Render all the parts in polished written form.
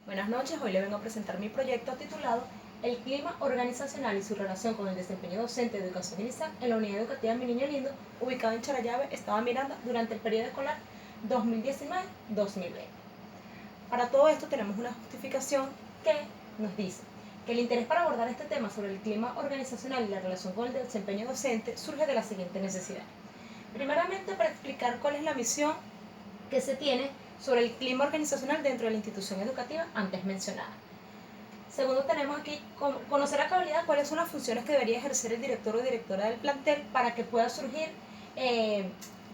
Buenas noches, hoy le vengo a presentar mi proyecto titulado El clima organizacional y su relación con el desempeño docente de educación inicial en la unidad educativa Mi Niño Lindo, ubicado en Charallave, Estado Miranda, durante el periodo escolar 2019-2020. Para todo esto tenemos una justificación que nos dice que el interés para abordar este tema sobre el clima organizacional y la relación con el desempeño docente surge de la siguiente necesidad. Primeramente, para explicar cuál es la misión que se tiene sobre el clima organizacional dentro de la institución educativa antes mencionada. Segundo, tenemos aquí conocer a cabalidad cuáles son las funciones que debería ejercer el director o directora del plantel para que pueda surgir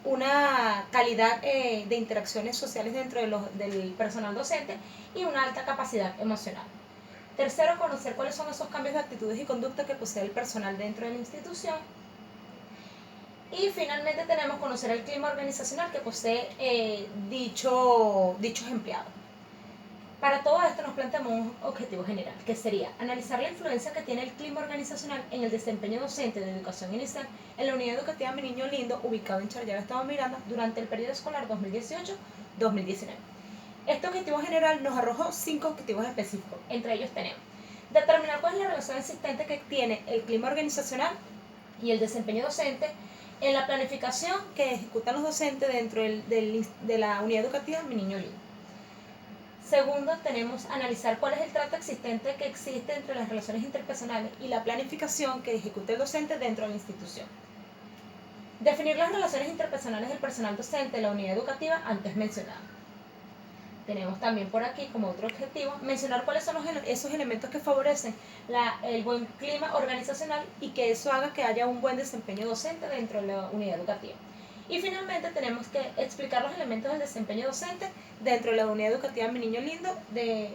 una calidad de interacciones sociales dentro del personal docente y una alta capacidad emocional. Tercero, conocer cuáles son esos cambios de actitudes y conducta que posee el personal dentro de la institución. Y finalmente tenemos conocer el clima organizacional que posee dichos empleados. Para todo esto nos planteamos un objetivo general, que sería analizar la influencia que tiene el clima organizacional en el desempeño docente de educación inicial en la unidad educativa Mi Niño Lindo, ubicado en Charallave, Estado Miranda, durante el periodo escolar 2018-2019. Este objetivo general nos arrojó 5 objetivos específicos. Entre ellos tenemos determinar cuál es la relación existente que tiene el clima organizacional y el desempeño docente en la planificación que ejecutan los docentes dentro de la unidad educativa Mi Niño Lindo. Segundo, tenemos analizar cuál es el trato existente que existe entre las relaciones interpersonales y la planificación que ejecuta el docente dentro de la institución. Definir las relaciones interpersonales del personal docente de la unidad educativa antes mencionada. Tenemos también por aquí como otro objetivo mencionar cuáles son esos elementos que favorecen el buen clima organizacional y que eso haga que haya un buen desempeño docente dentro de la unidad educativa. Y finalmente tenemos que explicar los elementos del desempeño docente dentro de la unidad educativa Mi Niño Lindo,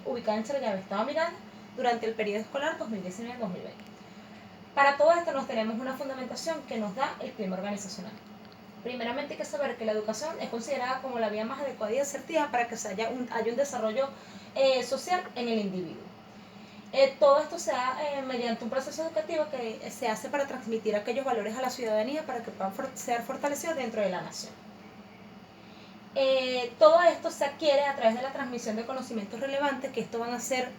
ubicada en Charallave, Estado Miranda, durante el periodo escolar 2019-2020. Para todo esto nos tenemos una fundamentación que nos da el clima organizacional. Primeramente hay que saber que la educación es considerada como la vía más adecuada y asertiva para que haya un desarrollo social en el individuo. Todo esto se da mediante un proceso educativo que se hace para transmitir aquellos valores a la ciudadanía para que puedan ser fortalecidos dentro de la nación. Todo esto se adquiere a través de la transmisión de conocimientos relevantes, que estos van a ser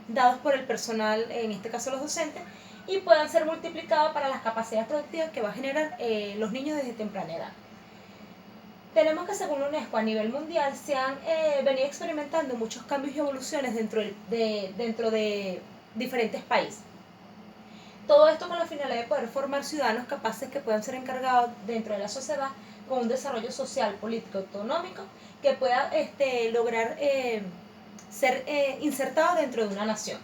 dados por el personal, en este caso los docentes, y puedan ser multiplicados para las capacidades productivas que va a generar los niños desde temprana edad. Tenemos que, según la UNESCO, a nivel mundial se han venido experimentando muchos cambios y evoluciones dentro de diferentes países. Todo esto con la finalidad de poder formar ciudadanos capaces que puedan ser encargados dentro de la sociedad con un desarrollo social, político, económico, que pueda lograr ser insertado dentro de una nación.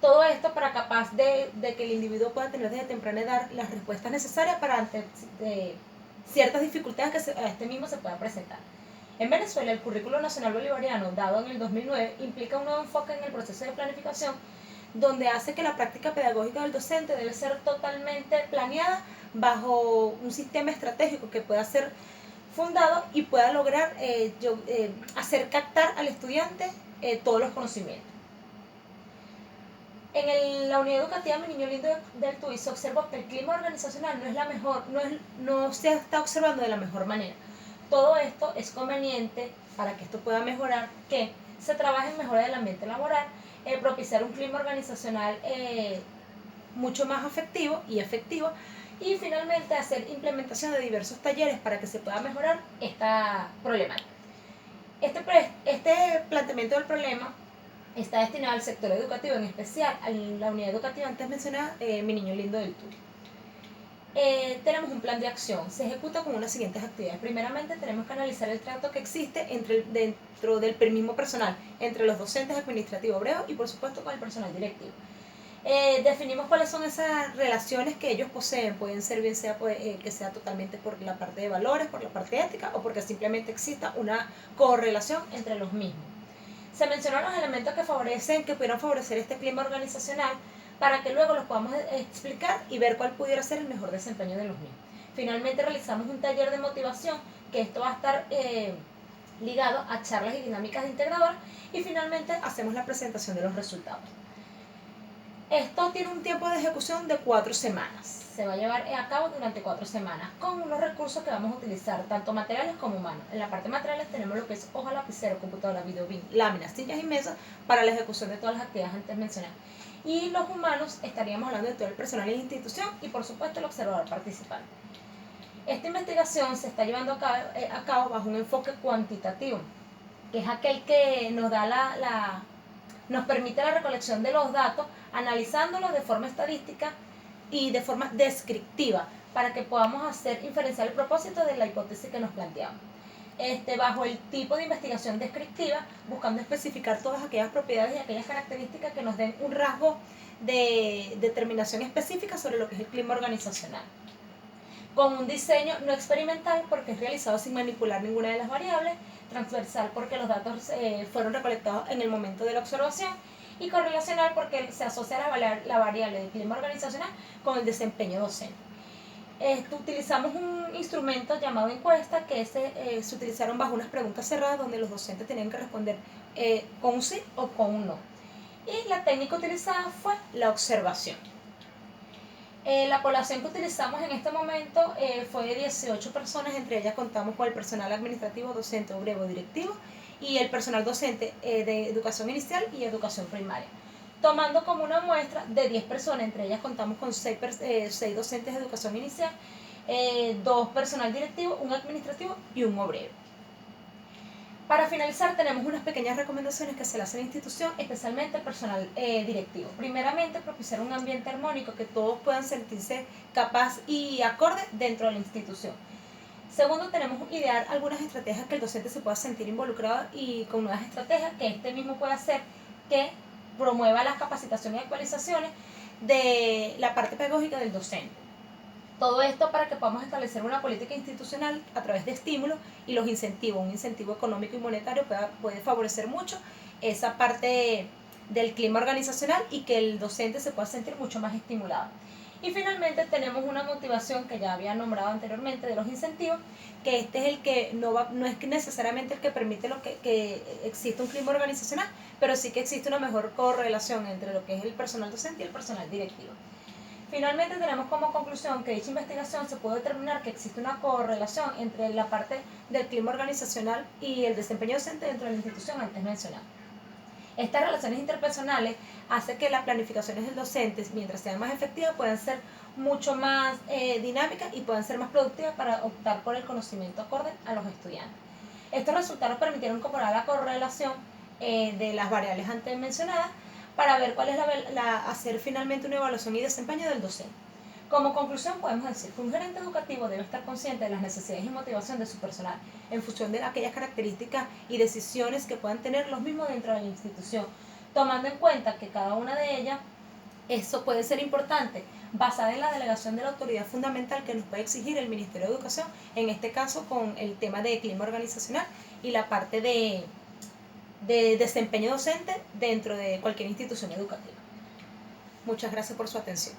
Todo esto para capaz de que el individuo pueda tener desde temprana edad las respuestas necesarias para ante ciertas dificultades que a este mismo se puedan presentar. En Venezuela, el Currículo Nacional Bolivariano, dado en el 2009, implica un nuevo enfoque en el proceso de planificación, donde hace que la práctica pedagógica del docente debe ser totalmente planeada bajo un sistema estratégico que pueda ser fundado y pueda lograr hacer captar al estudiante todos los conocimientos. En la unidad educativa Mi Niño Lindo del TUI se observó que el clima organizacional no es la mejor, no se está observando de la mejor manera. Todo esto es conveniente para que esto pueda mejorar, que se trabaje en mejora del ambiente laboral, propiciar un clima organizacional mucho más afectivo y efectivo, y finalmente hacer implementación de diversos talleres para que se pueda mejorar esta problemática. Este planteamiento del problema está destinado al sector educativo, en especial a la unidad educativa antes mencionada, Mi Niño Lindo del TUI. Tenemos un plan de acción, se ejecuta con unas siguientes actividades. Primeramente tenemos que analizar el trato que existe dentro del mismo personal, entre los docentes, administrativos, obreros y por supuesto con el personal directivo. Definimos cuáles son esas relaciones que ellos poseen, pueden ser bien sea que sea totalmente por la parte de valores, por la parte ética o porque simplemente exista una correlación entre los mismos. Se mencionan los elementos que pudieran favorecer este clima organizacional para que luego los podamos explicar y ver cuál pudiera ser el mejor desempeño de los mismos. Finalmente realizamos un taller de motivación, que esto va a estar ligado a charlas y dinámicas integradoras, y finalmente hacemos la presentación de los resultados. Esto tiene un tiempo de ejecución de 4 semanas. Se va a llevar a cabo durante 4 semanas con unos recursos que vamos a utilizar, tanto materiales como humanos. En la parte materiales tenemos lo que es hoja, lapicero, computadora, videobin, láminas, sillas y mesas para la ejecución de todas las actividades antes mencionadas. Y los humanos estaríamos hablando de todo el personal en la institución y por supuesto el observador participante. Esta investigación se está llevando a cabo bajo un enfoque cuantitativo, que es aquel que nos da nos permite la recolección de los datos, analizándolos de forma estadística y de forma descriptiva, para que podamos hacer inferenciar el propósito de la hipótesis que nos planteamos. Bajo el tipo de investigación descriptiva, buscando especificar todas aquellas propiedades y aquellas características que nos den un rasgo de determinación específica sobre lo que es el clima organizacional. Con un diseño no experimental, porque es realizado sin manipular ninguna de las variables, transversal porque los datos fueron recolectados en el momento de la observación, y correlacional porque se asocia la variable del clima organizacional con el desempeño docente. Utilizamos un instrumento llamado encuesta que se utilizaron bajo unas preguntas cerradas donde los docentes tenían que responder con un sí o con un no. Y la técnica utilizada fue la observación. La población que utilizamos en este momento fue de 18 personas, entre ellas contamos con el personal administrativo, docente, obrero, directivo y el personal docente de educación inicial y educación primaria. Tomando como una muestra de 10 personas, entre ellas contamos con 6 docentes de educación inicial, 2 personal directivo, un administrativo y un obrero. Para finalizar, tenemos unas pequeñas recomendaciones que se le hace a la institución, especialmente al personal directivo. Primeramente, propiciar un ambiente armónico, que todos puedan sentirse capaz y acorde dentro de la institución. Segundo, tenemos que idear algunas estrategias que el docente se pueda sentir involucrado, y con nuevas estrategias que este mismo pueda hacer que promueva las capacitaciones y actualizaciones de la parte pedagógica del docente. Todo esto para que podamos establecer una política institucional a través de estímulos y los incentivos. Un incentivo económico y monetario puede favorecer mucho esa parte del clima organizacional y que el docente se pueda sentir mucho más estimulado. Y finalmente tenemos una motivación que ya había nombrado anteriormente de los incentivos, que este es el que no es necesariamente el que permite que exista un clima organizacional, pero sí que existe una mejor correlación entre lo que es el personal docente y el personal directivo. Finalmente tenemos como conclusión que dicha investigación se pudo determinar que existe una correlación entre la parte del clima organizacional y el desempeño docente dentro de la institución antes mencionada. Estas relaciones interpersonales hacen que las planificaciones del docente, mientras sean más efectivas, puedan ser mucho más dinámicas y puedan ser más productivas para optar por el conocimiento acorde a los estudiantes. Estos resultados permitieron comparar la correlación de las variables antes mencionadas para ver cuál es hacer finalmente una evaluación y desempeño del docente. Como conclusión, podemos decir que un gerente educativo debe estar consciente de las necesidades y motivación de su personal en función de aquellas características y decisiones que puedan tener los mismos dentro de la institución, tomando en cuenta que cada una de ellas, eso puede ser importante, basada en la delegación de la autoridad fundamental que nos puede exigir el Ministerio de Educación, en este caso con el tema de clima organizacional y la parte de desempeño docente dentro de cualquier institución educativa. Muchas gracias por su atención.